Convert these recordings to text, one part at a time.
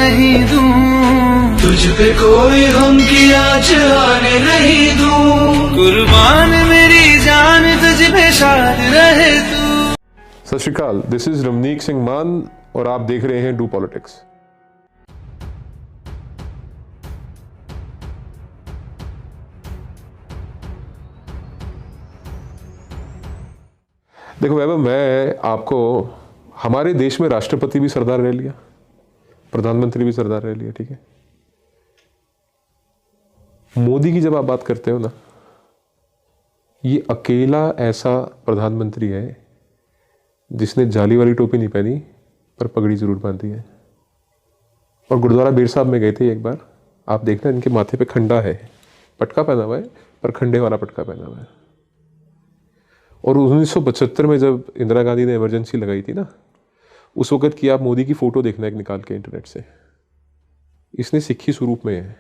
नहीं दूं, तुझ पे कोई गम की आँच आने नहीं दूं, कुर्बान मेरी जान तुझ पे शाद रहे तू। सत श्री अकाल, दिस इज रमनीक सिंह मान और आप देख रहे हैं डू पॉलिटिक्स। देखो वैभव, मैं आपको हमारे देश में राष्ट्रपति भी सरदार रह लिया, प्रधानमंत्री भी सरदार रह लिया, ठीक है। मोदी की जब आप बात करते हो ना, ये अकेला ऐसा प्रधानमंत्री है जिसने जाली वाली टोपी नहीं पहनी पर पगड़ी जरूर बांधी है। और गुरुद्वारा बेर साहब में गए थे एक बार, आप देखना इनके माथे पे खंडा है, पटका पहना हुआ है पर खंडे वाला पटका पहना हुआ है। और 1975 में जब इंदिरा गांधी ने इमरजेंसी लगाई थी ना, उस वक्त की आप मोदी की फोटो देखना एक निकाल के इंटरनेट से, इसने सिक्खी स्वरूप में है,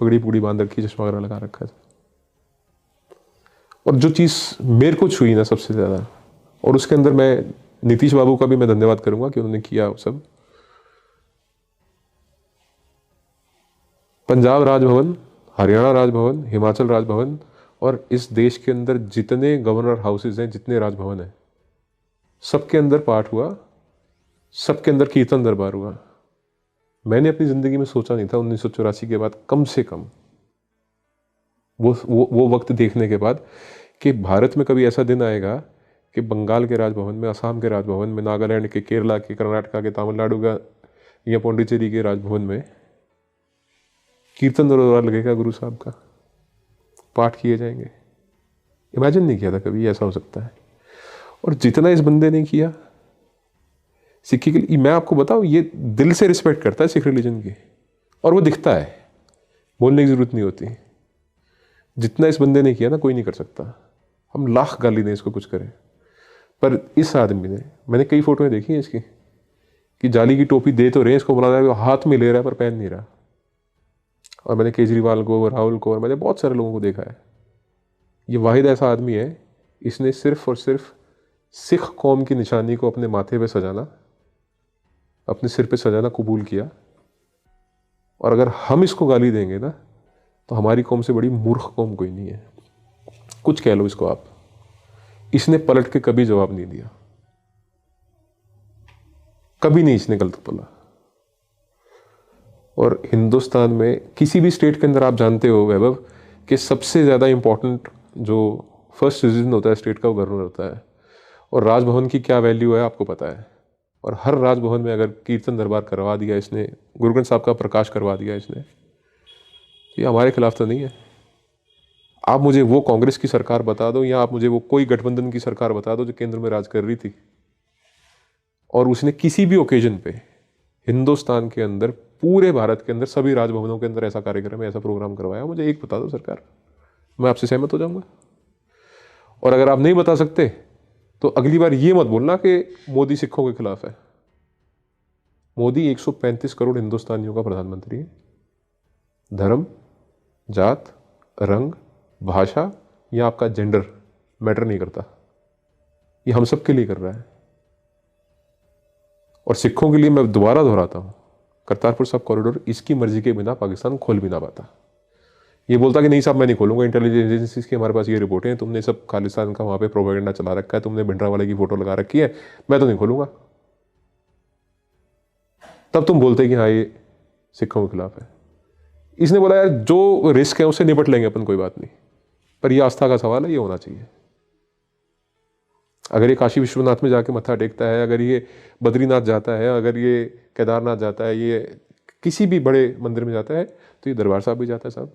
पगड़ी पुगड़ी बांध रखी, चश्मा वगैरह लगा रखा था। और जो चीज़ मेरे को छुई ना सबसे ज़्यादा, और उसके अंदर मैं नीतीश बाबू का भी मैं धन्यवाद करूंगा कि उन्होंने किया वो सब। पंजाब राजभवन, हरियाणा राजभवन, हिमाचल राजभवन और इस देश के अंदर जितने गवर्नर हाउसेज हैं, जितने राजभवन हैं, सबके अंदर पाठ हुआ, सबके अंदर कीर्तन दरबार हुआ। मैंने अपनी ज़िंदगी में सोचा नहीं था 1984 के बाद, कम से कम वो वक्त देखने के बाद, कि भारत में कभी ऐसा दिन आएगा कि बंगाल के राजभवन में, असम के राजभवन में, नागालैंड के, केरला के, कर्नाटका के, तमिलनाडु का या पौंडीचेरी के राजभवन में कीर्तन दरबार लगेगा, गुरु साहब का पाठ किए जाएंगे। इमेजिन नहीं किया था कभी ऐसा हो सकता है। और जितना इस बंदे ने किया सिक्खी के लिए, मैं आपको बताऊं, ये दिल से रिस्पेक्ट करता है सिख रिलीजन की, और वो दिखता है, बोलने की जरूरत नहीं होती। जितना इस बंदे ने किया ना, कोई नहीं कर सकता। हम लाख गाली दें इसको, कुछ करें, पर इस आदमी ने, मैंने कई फोटोएं देखी हैं इसकी, कि जाली की टोपी दे तो रहे हैं इसको, बुला रहा है, हाथ में ले रहा है पर पहन नहीं रहा। और मैंने केजरीवाल को, राहुल को, और मैंने बहुत सारे लोगों को देखा है। ये वाहिद ऐसा आदमी है, इसने सिर्फ और सिर्फ सिख कौम की निशानी को अपने माथे पे सजाना, अपने सिर पे सजाना कबूल किया। और अगर हम इसको गाली देंगे ना, तो हमारी कौम से बड़ी मूर्ख कौम कोई नहीं है। कुछ कह लो इसको आप, इसने पलट के कभी जवाब नहीं दिया, कभी नहीं इसने गलत बोला। और हिंदुस्तान में किसी भी स्टेट के अंदर आप जानते हो वैभव, कि सबसे ज़्यादा इंपॉर्टेंट जो फर्स्ट सिटीजन होता है स्टेट का, वो गवर्नर होता है। और राजभवन की क्या वैल्यू है आपको पता है। और हर राजभवन में अगर कीर्तन दरबार करवा दिया इसने, गुरु ग्रंथ साहब का प्रकाश करवा दिया इसने, ये हमारे खिलाफ तो नहीं है। आप मुझे वो कांग्रेस की सरकार बता दो, या आप मुझे वो कोई गठबंधन की सरकार बता दो जो केंद्र में राज कर रही थी, और उसने किसी भी ओकेजन पे हिंदुस्तान के अंदर, पूरे भारत के अंदर, सभी राजभवनों के अंदर ऐसा कार्यक्रम, ऐसा प्रोग्राम करवाया, मुझे एक बता दो सरकार, मैं आपसे सहमत हो जाऊंगा। और अगर आप नहीं बता सकते तो अगली बार ये मत बोलना कि मोदी सिखों के खिलाफ है। मोदी 135 करोड़ हिंदुस्तानियों का प्रधानमंत्री है। धर्म, जात, रंग, भाषा या आपका जेंडर मैटर नहीं करता, ये हम सब के लिए कर रहा है। और सिखों के लिए मैं दोबारा दोहराता हूं, करतारपुर साहब कॉरिडोर इसकी मर्जी के बिना पाकिस्तान खोल भी ना पाता। ये बोलता कि नहीं साहब मैं नहीं खोलूंगा, इंटेलिजेंस एजेंसीज की हमारे पास ये रिपोर्टें हैं, तुमने सब खालिस्तान का वहां पे प्रोपेगेंडा चला रखा है, तुमने भिंडरावाले की फोटो लगा रखी है, मैं तो नहीं खोलूंगा। तब तुम बोलते कि हाँ ये सिखों के खिलाफ है। इसने बोला यार जो रिस्क है उससे निपट लेंगे अपन, कोई बात नहीं, पर यह आस्था का सवाल है, ये होना चाहिए। अगर ये काशी विश्वनाथ में जाके मत्था टेकता है, अगर ये बद्रीनाथ जाता है, अगर ये केदारनाथ जाता है, ये किसी भी बड़े मंदिर में जाता है, तो ये दरबार साहब भी जाता है साहब,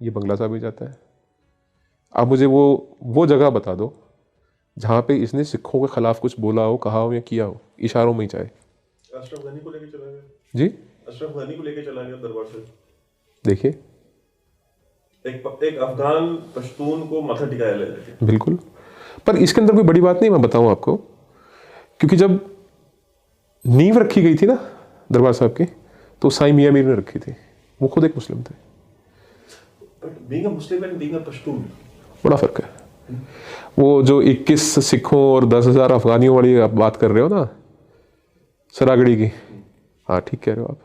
ये बंगला साहब भी जाता है। आप मुझे वो जगह बता दो जहाँ पे इसने सिखों के खिलाफ कुछ बोला हो, कहा हो या किया हो, इशारों में ही चाहे। अशरफ गनी को लेके चला गया जी, अशरफ गनी को लेके चला गया दरबार से। देखिए, एक अफगान पश्तून को माथा टिकाया ले जाके। बिल्कुल, पर इसके अंदर कोई बड़ी बात नहीं, मैं बताऊं आपको, क्योंकि जब नींव रखी गई थी ना दरबार साहब की, तो साईं मियां मीर ने रखी थी, वो खुद एक मुस्लिम थे। Being a Muslim and being a Pashtun बड़ा फर्क है। वो जो 21 सिखों और 10,000 अफगानियों वाली आप बात कर रहे हो ना, सरागड़ी की, हाँ ठीक कह रहे हो आप।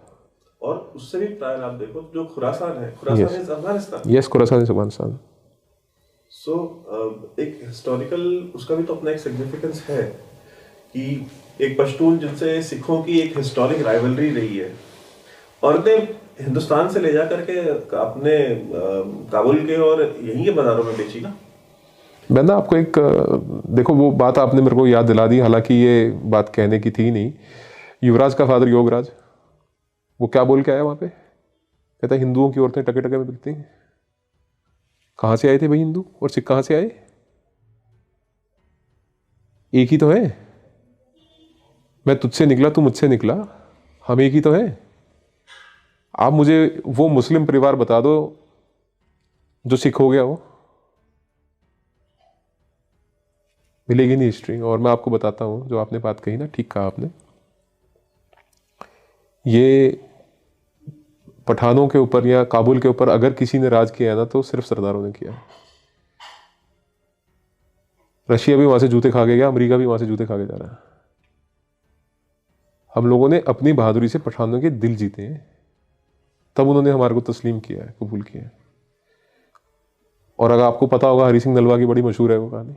और उससे भी प्रायर आप देखो, जो खुरासान है, Khurasan is Afghanistan. Yes, Khurasan is Afghanistan. So एक हिस्टोरिकल उसका भी तो अपना एक सिग्निफिकेंस है कि एक पश्तून जिनसे सिखों की एक हिस्टोरिक राइवलरी रही है, और ने हिंदुस्तान से ले जा करके अपने काबुल के और यहीं के बाजारों में बेची ना। मैं ना आपको एक देखो, वो बात आपने मेरे को याद दिला दी, हालांकि ये बात कहने की थी नहीं। युवराज का फादर योगराज, वो क्या बोल के आया वहाँ पे? कहता है हिंदुओं की औरतें टके टके में बिकती हैं। कहाँ से आए थे भाई हिंदू और सिख? कहाँ से आए? एक ही तो है। मैं तुझसे निकला, तू मुझसे निकला, हम एक ही तो हैं। आप मुझे वो मुस्लिम परिवार बता दो जो सिख हो गया हो, मिलेगी नहीं हिस्ट्री। और मैं आपको बताता हूं, जो आपने बात कही ना, ठीक कहा आपने, ये पठानों के ऊपर या काबुल के ऊपर अगर किसी ने राज किया है ना, तो सिर्फ सरदारों ने किया। रशिया भी वहां से जूते खा के गया, अमेरिका भी वहां से जूते खा के जा रहा है। हम लोगों ने अपनी बहादुरी से पठानों के दिल जीते हैं, तब उन्होंने हमारे को तस्लीम किया है, कबूल किया है। और अगर आपको पता होगा, हरी सिंह नलवा की बड़ी मशहूर है वो कहानी,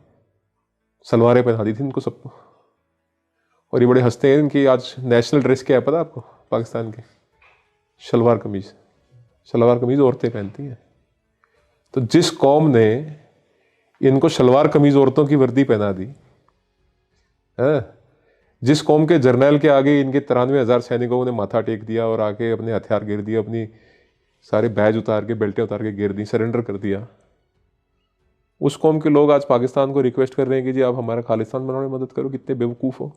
सलवारें पहना दी थी इनको सबको। और ये बड़े हंसते हैं, इनकी आज नेशनल ड्रेस क्या है पता आपको पाकिस्तान की? शलवार कमीज। शलवार कमीज औरतें पहनती हैं। तो जिस कौम ने इनको शलवार कमीज औरतों की वर्दी पहना दी है, जिस कौम के जर्नैल के आगे इनके 93,000 सैनिकों ने माथा टेक दिया और आके अपने हथियार गिर दिए, अपनी सारे बैज उतार के, बेल्टें उतार के गिर दी, सरेंडर कर दिया, उस कौम के लोग आज पाकिस्तान को रिक्वेस्ट कर रहे हैं कि जी आप हमारा खालिस्तान बनाने में मदद करो। कितने बेवकूफ़ हो,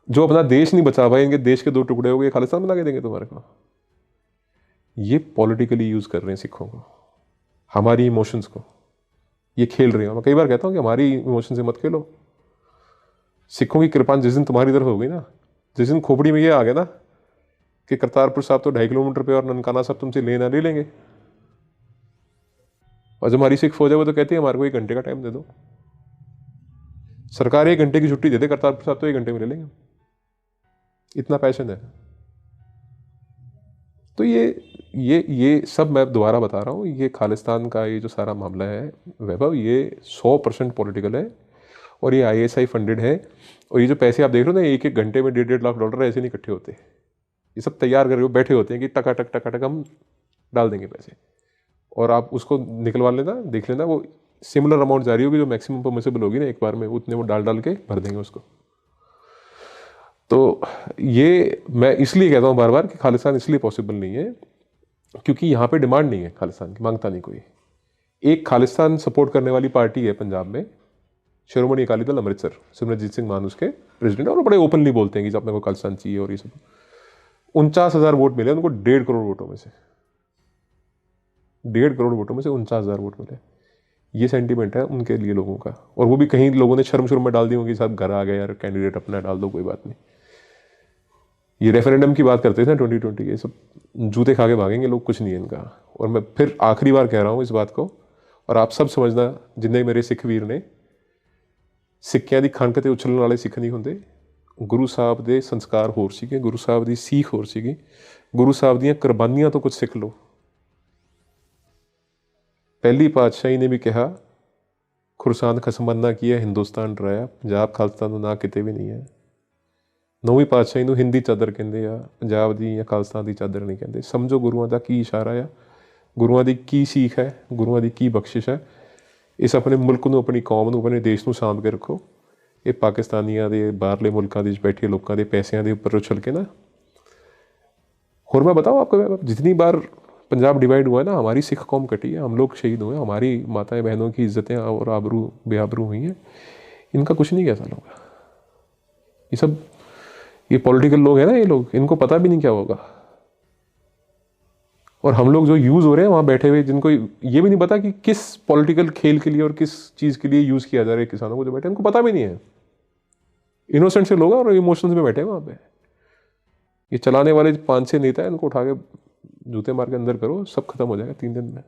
जो अपना देश नहीं बचा पाए, इनके देश के 2 टुकड़े हो गए, खालिस्तान बना के देंगे तुम्हारे को। ये पॉलिटिकली यूज कर रहे हैं सिखों को, हमारी इमोशंस को ये खेल रहे हैं। मैं कई बार कहता हूँ कि हमारी इमोशन से मत खेलो। सिखों की कृपान जिस दिन तुम्हारी तरफ हो गई ना, जिस दिन खोपड़ी में ये आ गया ना कि करतारपुर साहब तो 2.5 किलोमीटर पे और ननकाना साहब तुमसे लेना ले लेंगे, और जब हमारी सिख फौज है वो तो कहती है हमारे को 1 घंटे का टाइम दे दो, सरकार 1 घंटे की छुट्टी दे दे, करतारपुर साहब तो 1 घंटे में ले लेंगे। इतना पैशन है। तो ये सब मैं दोबारा बता रहा हूँ, ये खालिस्तान का ये जो सारा मामला है वैभव, ये 100% पॉलिटिकल है और ये ISI फंडेड है। और ये जो पैसे आप देख रहे हो ना, 1-1 घंटे में $1.5 लाख ऐसे नहीं इकट्ठे होते। ये सब तैयार करके बैठे होते हैं कि टकाटक टकाटक हम डाल देंगे पैसे, और आप उसको निकलवा लेना, देख लेना, वो सिमिलर अमाउंट जारी होगी जो मैक्सिमम परमिसिबल होगी ना एक बार में, उतने वो डाल के भर देंगे उसको। तो ये मैं इसलिए कहता हूँ बार बार कि खालिस्तान इसलिए पॉसिबल नहीं है क्योंकि यहाँ पे डिमांड नहीं है खालिस्तान की, मांगता नहीं कोई। एक खालिस्तान सपोर्ट करने वाली पार्टी है पंजाब में, शिरोमणि अकाली दल अमृतसर, सिमरनजीत सिंह मान उसके प्रेसिडेंट, और बड़े ओपनली बोलते हैं कि अपने को खालिस्तान चाहिए और ये सब। 49,000 वोट मिले उनको 1.5 करोड़ वोटों में से, 1.5 करोड़ वोटों में से 49,000 वोट मिले। ये सेंटीमेंट है उनके लिए लोगों का। और वो भी कहीं लोगों ने शर्म शुर्म में डाल दी होंगी, साहब घर आ गए यार, कैंडिडेट अपना डाल दो, कोई बात नहीं। ये रेफरेंडम की बात करते थे ना 2020 के, सब जूते खा के भागेंगे लोग, कुछ नहीं है इनका। और मैं फिर आखिरी बार कह रहा हूँ इस बात को, और आप सब समझना, जिन्हें मेरे सिख वीर ने, सिक्कियां दी खंड ते उछलने वाले सिख नहीं होंगे। गुरु साहब दे संस्कार होर सीगे, गुरु साहब दी सीख होर सीगी, गुरु साहब दियां कुर्बानियां तो कुछ सिख लो। पहली पातशाही ने भी कहा, खुरसान खसमन्ना किया, हिंदुस्तान डराया, पंजाब खालसा तो ना किते भी नहीं है। 9वीं पातशाही ਨੂੰ हिंदी चादर ਕਹਿੰਦੇ ਆ, पंजाब ਦੀ ਜਾਂ ਖਾਲਸਾ ਦੀ ਚਾਦਰ नहीं ਕਹਿੰਦੇ। समझो गुरुआं ਦਾ ਕੀ ਇਸ਼ਾਰਾ ਆ, ਗੁਰੂਆਂ ਦੀ ਕੀ सीख है, ਗੁਰੂਆਂ ਦੀ ਕੀ ਬਖਸ਼ਿਸ਼ ਹੈ। ਇਸ ਆਪਣੇ ਮੁਲਕ ਨੂੰ, ਆਪਣੀ ਕੌਮ ਨੂੰ, ਆਪਣੇ ਦੇਸ਼ ਨੂੰ ਸਾਂਭ ਕੇ ਰੱਖੋ। ਇਹ ਪਾਕਿਸਤਾਨੀਆਂ ਦੇ, ਬਾਹਰਲੇ ਮੁਲਕਾਂ ਦੇ ਵਿੱਚ ਬੈਠੇ ਲੋਕਾਂ ਦੇ ਪੈਸਿਆਂ ਦੇ ਉੱਪਰ उछल के ना। और मैं बताऊँ आपको, जितनी बार पंजाब डिवाइड हुआ है ना, हमारी सिख कौम कटी है, हम लोग शहीद हुए, हमारी माताएं बहनों की इज्जतें और आबरू बेआबरू हुई हैं। इनका कुछ नहीं कैसा होगा। ये सब ये पॉलिटिकल लोग हैं ना, ये लोग, इनको पता भी नहीं क्या होगा। और हम लोग जो यूज़ हो रहे हैं वहाँ बैठे हुए, जिनको ये भी नहीं पता कि किस पॉलिटिकल खेल के लिए और किस चीज़ के लिए यूज़ किया जा रहा है किसानों को, जो बैठे इनको पता भी नहीं है। इनोसेंट से लोग और इमोशंस में बैठे हैं वहाँ पे। ये चलाने वाले 5-6 नेता है, इनको उठा के जूते मार के अंदर करो, सब खत्म हो जाएगा 3 दिन में।